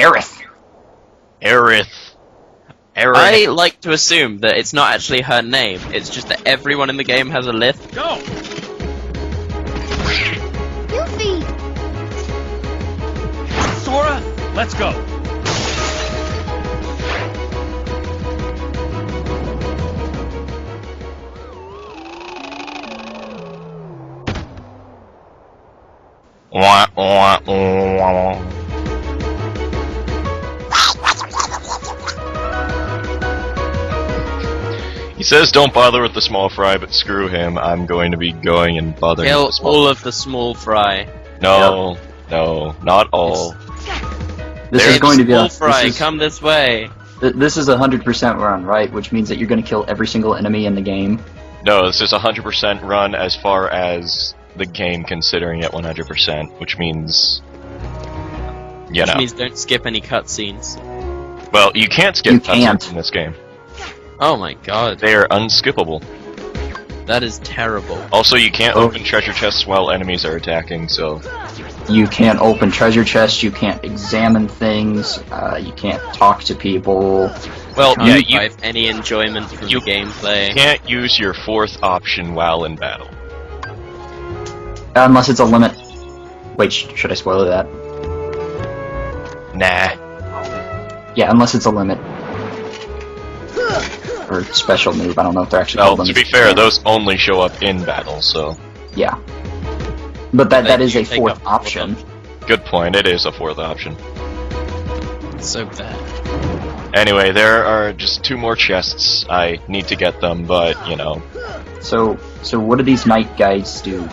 Aerith. Aerith. I like to assume that it's not actually her name, it's just that everyone in the game has a lisp. Go! Goofy! Sora, let's go! Wah, wah, wah. He says don't bother with the small fry, but screw him. I'm going to be going and bothering Kill with the small all of the small fry. No, no, not all. This is going to be small a fry, come this way. This is 100% run, right? Which means that you're going to kill every single enemy in the game. No, this is 100% run as far as the game considering it 100%, which means... You Which know. means don't skip any cutscenes. Well, you can't skip You cutscenes can't. in this game. Oh my god, They are unskippable. that is terrible. Also, you can't open treasure chests while enemies are attacking, so... You can't open treasure chests, you can't examine things, you can't talk to people. Well, Can't yeah, you derive any enjoyment from you the gameplay. can't use your fourth option while in battle. Unless it's a limit. Wait, should I spoil that? Nah. Yeah, unless it's a limit. Or special move, I don't know if they're actually Well, called to limits. be fair, those only show up in battle, so... Yeah. But that They is do a take fourth up option. Good point, it is a fourth option. So bad. Anyway, there are just 2 more chests. I need to get them, but, you know... So what do these night guys do?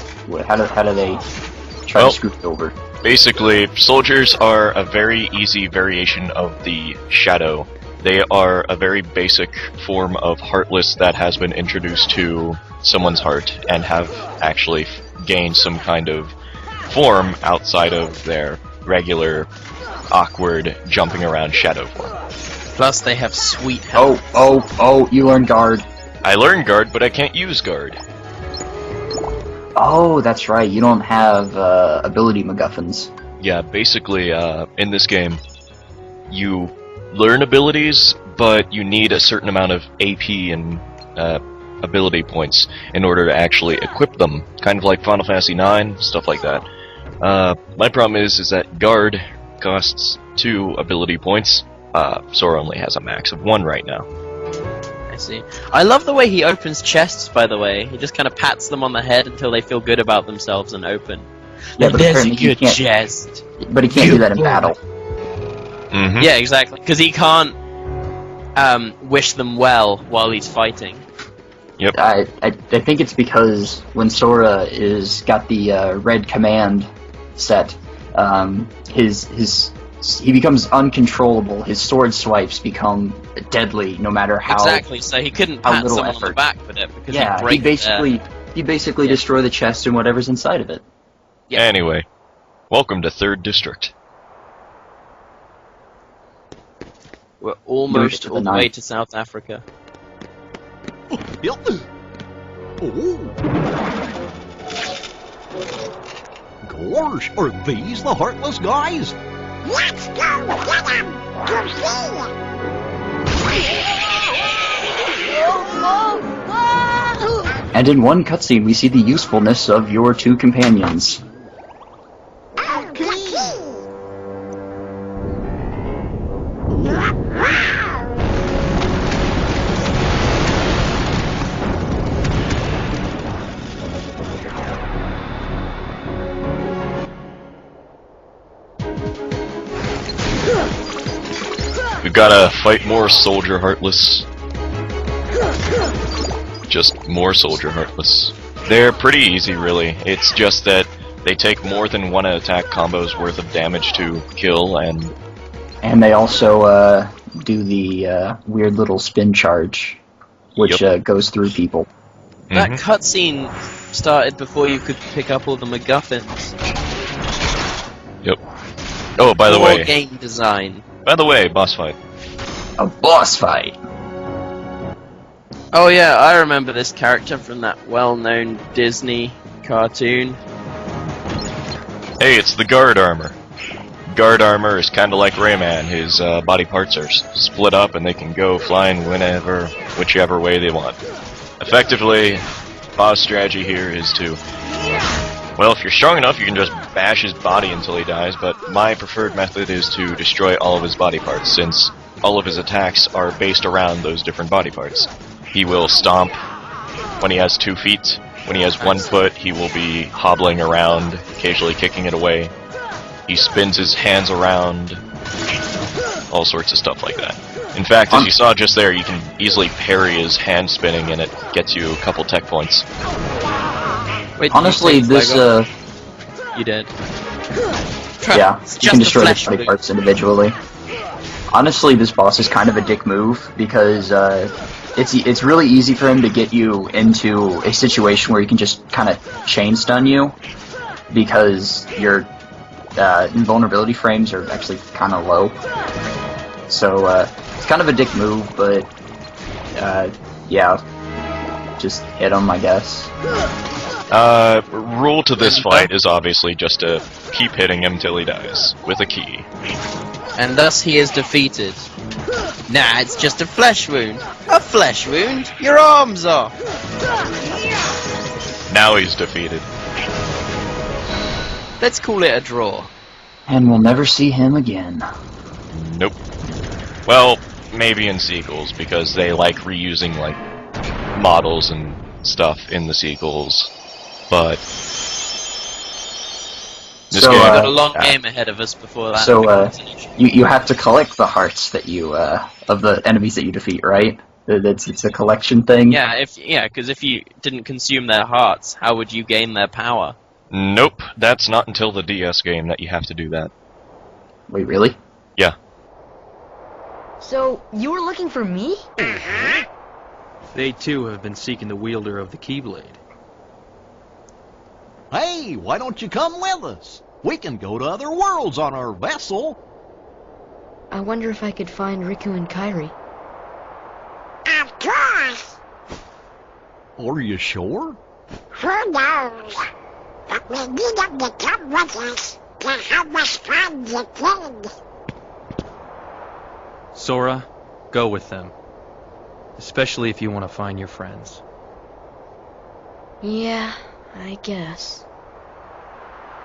How do they try Well, to scoop it over? Basically, soldiers are a very easy variation of the Shadow. They are a very basic form of Heartless that has been introduced to someone's heart and have actually gained some kind of form outside of their regular, awkward, jumping around Shadow form. Plus they have sweet health. Oh, you learn guard. I learn Guard, but I can't use Guard. Oh, that's right, you don't have ability MacGuffins. Yeah, basically, in this game, you learn abilities, but you need a certain amount of AP and ability points in order to actually equip them. Kind of like Final Fantasy IX, stuff like that. My problem is that Guard costs 2 ability points. Sora only has a max of 1 right now. I see. I love the way he opens chests, by the way. He just kind of pats them on the head until they feel good about themselves and open. Yeah, but There's a apparently he good can't. chest. But he can't do that in battle. Mm-hmm. Yeah, exactly. Because he can't wish them well while he's fighting. Yep. I think it's because when Sora is got the red command set, he becomes uncontrollable. His sword swipes become deadly, no matter how. Exactly. So he couldn't how pat little someone on the effort. back with it because Yeah, he'd break he basically destroy the chest and whatever's inside of it. Yeah. Anyway, welcome to 3rd District. We're almost to the all the way ninth. to South Africa. Gosh, are these the Heartless guys? Let's go get him! And in one cutscene, we see the usefulness of your 2 companions. We've gotta fight more Soldier Heartless. Just more Soldier Heartless. They're pretty easy, really. It's just that they take more than 1 attack combo's worth of damage to kill, And they also do the weird little spin charge, which goes through people. That cutscene started before you could pick up all the MacGuffins. Yep. Oh, by the Poor way. game design. By the way, boss fight. A boss fight! Oh yeah, I remember this character from that well-known Disney cartoon. Hey, it's the guard armor. guard armor is kind of like Rayman. His body parts are split up and they can go flying whenever, whichever way they want. Effectively, boss strategy here is to, well, if you're strong enough, you can just bash his body until he dies, but my preferred method is to destroy all of his body parts, since all of his attacks are based around those different body parts. He will stomp when he has 2 feet. When he has 1 foot, he will be hobbling around, occasionally kicking it away. He spins his hands around, all sorts of stuff like that. In fact, as you saw just there, you can easily parry his hand spinning and it gets you a couple tech points. Wait, Honestly, this, You did. yeah, It's you just can the destroy the flesh body wound. parts individually. Honestly, this boss is kind of a dick move, because, it's really easy for him to get you into a situation where he can just kind of chain stun you, because your invulnerability frames are actually kind of low. So it's kind of a dick move, but yeah, just hit him, I guess. Rule to this fight is obviously just to keep hitting him till he dies with a key. And thus he is defeated. Nah, it's just a flesh wound. A flesh wound? Your arm's off! Now he's defeated. Let's call it a draw. And we'll never see him again. Nope. Well, maybe in sequels, because they like reusing, like, models and stuff in the sequels. But this So, game, We've got a long game ahead of us before that. So, becomes an issue. you have to collect the hearts that you, of the enemies that you defeat, right? It's a collection thing? Yeah, because if you didn't consume their hearts, how would you gain their power? nope, that's not until the DS game that you have to do that. Wait, really? Yeah. So, you were looking for me? They too have been seeking the wielder of the Keyblade. Hey, why don't you come with us? We can go to other worlds on our vessel. I wonder if I could find Riku and Kairi. Of course. Are you sure? Who knows? But we need them to come with us to help us find the king. Sora, go with them. Especially if you want to find your friends. Yeah, I guess.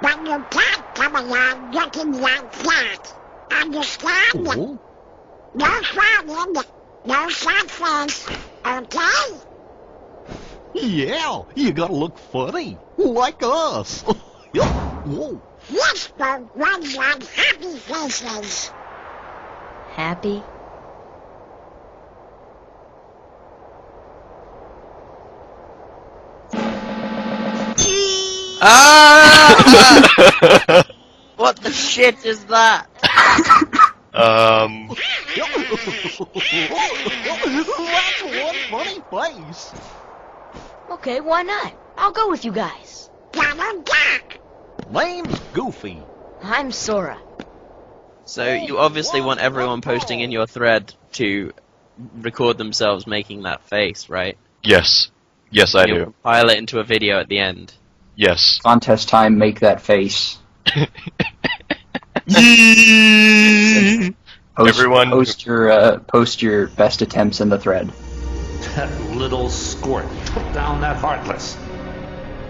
But you can't come along looking like that. Understand? Cool. No frowning, no sad face, okay? Yeah, you gotta look funny, like us. Whoa. Yes, but ones on happy faces. Happy? Ah! What the shit is that? That's one funny face. Okay, why not? I'll go with you guys. Double duck. Name's Goofy. I'm Sora. So you obviously want everyone posting in your thread to record themselves making that face, right? Yes. Yes, I You'll do. compile it into a video at the end. Yes. Contest time, make that face. Everyone- post your best attempts in the thread. That little squirt took down that Heartless.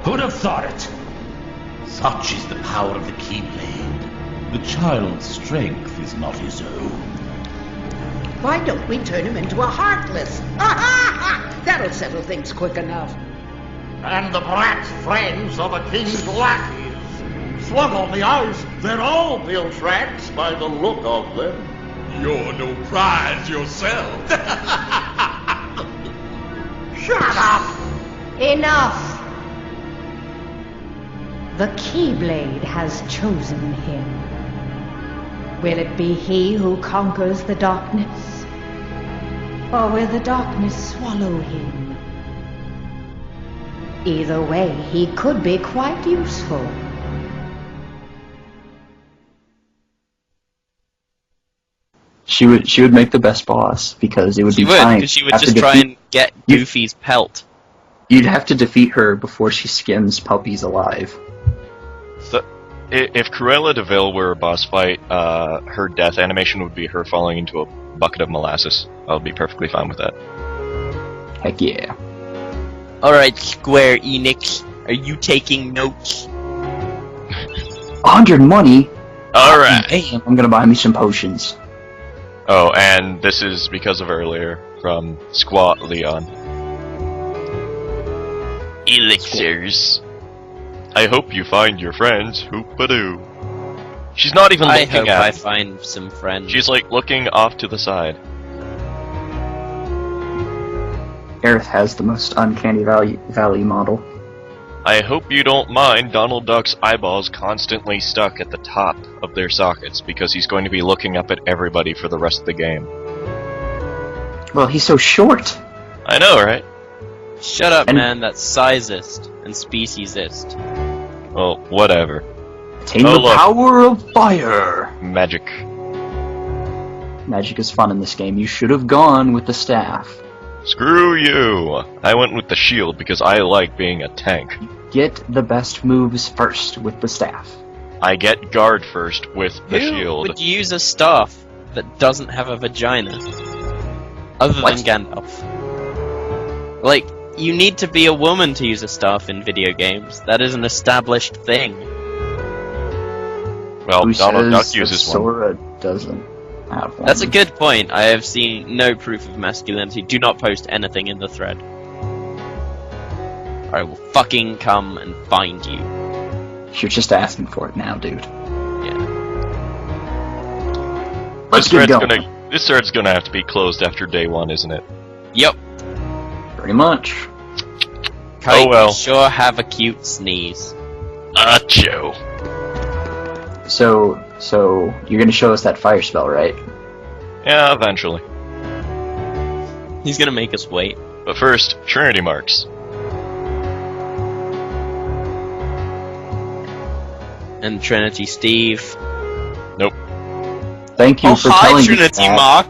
Who'd have thought it? Such is the power of the Keyblade. The child's strength is not his own. Why don't we turn him into a Heartless? That'll settle things quick enough. And the brat's friends are the king's lackeys. Slug on the eyes, they're all bilge rats by the look of them. You're no prize yourself. Shut up! Enough! The Keyblade has chosen him. Will it be he who conquers the darkness? Or will the darkness swallow him? Either way, he could be quite useful. She would make the best boss, because it would She be would, fine. because she would Have to just try defeat- and get You- Goofy's pelt. You'd have to defeat her before she skins puppies alive. If Cruella de Vil were a boss fight, her death animation would be her falling into a bucket of molasses. I would be perfectly fine with that. Heck yeah. Alright, Square Enix, are you taking notes? 100 money? Alright. Damn, I'm gonna buy me some potions. Oh, and this is because of earlier, from Squat Leon. Elixirs. I hope you find your friends, Hoopadoo. She's not even I looking hope at I him. find some friends. She's like looking off to the side. Aerith has the most uncanny valley model. I hope you don't mind Donald Duck's eyeballs constantly stuck at the top of their sockets, because he's going to be looking up at everybody for the rest of the game. Well, he's so short. I know, right? Shut up, And- man, that's sizist and speciesist. Well, whatever. Attain Oh, the look. power of fire. Magic. Magic is fun in this game. You should have gone with the staff. Screw you! I went with the shield because I like being a tank. Get the best moves first with the staff. I get guard first with the Who shield. would use a staff that doesn't have a vagina? Other What? than Gandalf. Like, you need to be a woman to use a staff in video games. That is an established thing. Well, Who Donald Duck says uses that one. Sora doesn't have one? That's a good point. I have seen no proof of masculinity. Do not post anything in the thread. I will fucking come and find you. You're just asking for it now, dude. Yeah. Let's get going. This thread's gonna have to be closed after day one, isn't it? Yep. Pretty much. Kite, Oh, well. you sure have a cute sneeze. Achoo. So you're gonna show us that fire spell, right? Yeah, eventually. He's gonna make us wait. But first, Trinity marks. And Trinity Steve. Nope. Thank you Oh, for hi, telling me Trinity that. Mark!